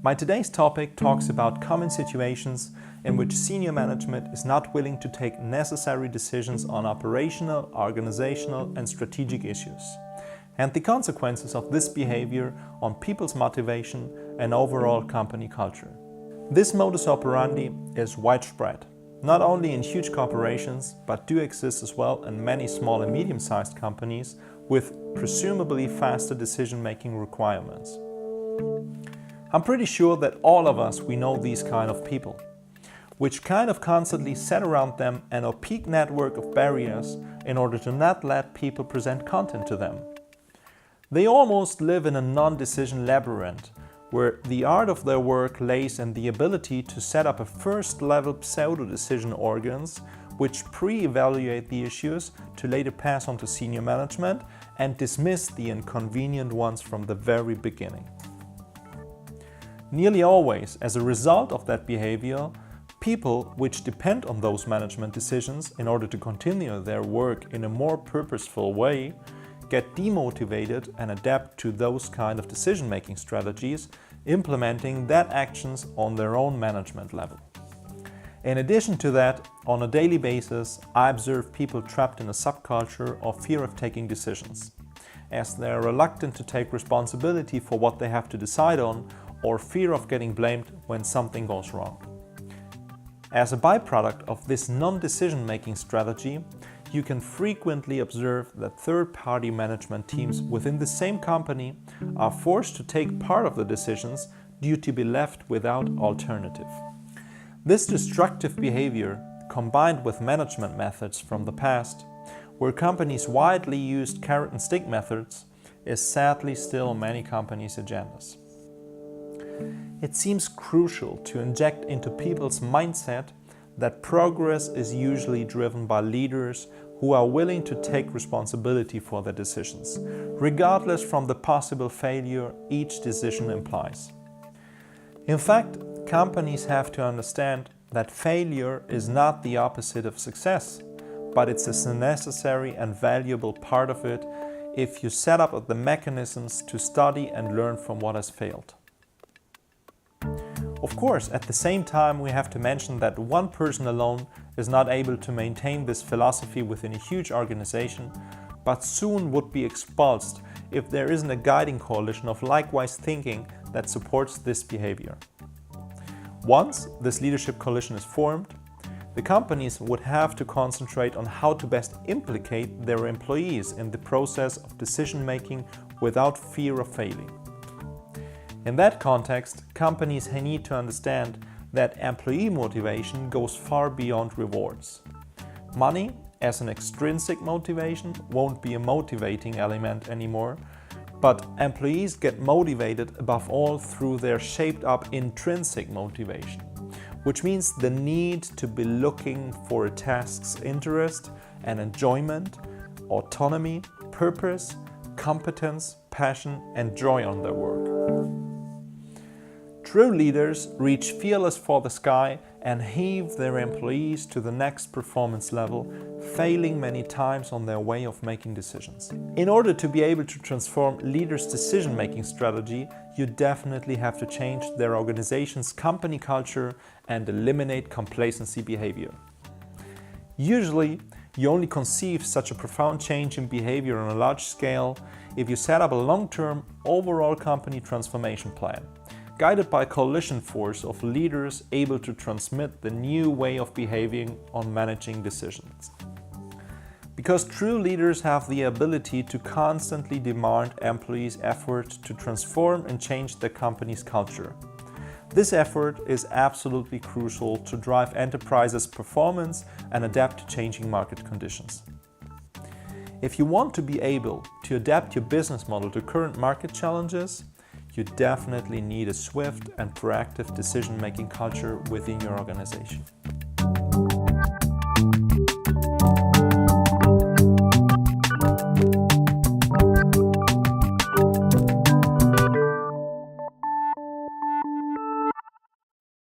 My today's topic talks about common situations in which senior management is not willing to take necessary decisions on operational, organizational, and strategic issues, and the consequences of this behavior on people's motivation and overall company culture. This modus operandi is widespread, not only in huge corporations, but do exist as well in many small and medium-sized companies with presumably faster decision-making requirements. I'm pretty sure that all of us, we know these kind of people, which kind of constantly set around them an opaque network of barriers in order to not let people present content to them. They almost live in a non-decision labyrinth, where the art of their work lays in the ability to set up a first-level pseudo-decision organs which pre-evaluate the issues to later pass on to senior management and dismiss the inconvenient ones from the very beginning. Nearly always, as a result of that behavior, people which depend on those management decisions in order to continue their work in a more purposeful way get demotivated and adapt to those kind of decision-making strategies, implementing that actions on their own management level. In addition to that, on a daily basis, I observe people trapped in a subculture of fear of taking decisions, as they are reluctant to take responsibility for what they have to decide on, or fear of getting blamed when something goes wrong. As a byproduct of this non-decision-making strategy, you can frequently observe that third-party management teams within the same company are forced to take part of the decisions due to be left without alternative. This destructive behavior, combined with management methods from the past, where companies widely used carrot and stick methods, is sadly still on many companies' agendas. It seems crucial to inject into people's mindset that progress is usually driven by leaders who are willing to take responsibility for their decisions, regardless from the possible failure each decision implies. In fact, companies have to understand that failure is not the opposite of success, but it's a necessary and valuable part of it if you set up the mechanisms to study and learn from what has failed. Of course, at the same time, we have to mention that one person alone is not able to maintain this philosophy within a huge organization, but soon would be expulsed if there isn't a guiding coalition of likewise thinking that supports this behavior. Once this leadership coalition is formed, the companies would have to concentrate on how to best implicate their employees in the process of decision-making without fear of failing. In that context, companies need to understand that employee motivation goes far beyond rewards. Money, as an extrinsic motivation, won't be a motivating element anymore, but employees get motivated above all through their shaped-up intrinsic motivation, which means the need to be looking for a task's interest and enjoyment, autonomy, purpose, competence, passion, and joy on their work. True leaders reach fearless for the sky and heave their employees to the next performance level, failing many times on their way of making decisions. In order to be able to transform leaders' decision-making strategy, you definitely have to change their organization's company culture and eliminate complacency behavior. Usually, you only conceive such a profound change in behavior on a large scale if you set up a long-term overall company transformation plan, guided by a coalition force of leaders able to transmit the new way of behaving on managing decisions. Because true leaders have the ability to constantly demand employees' effort to transform and change their company's culture. This effort is absolutely crucial to drive enterprises' performance and adapt to changing market conditions. If you want to be able to adapt your business model to current market challenges, you definitely need a swift and proactive decision-making culture within your organization.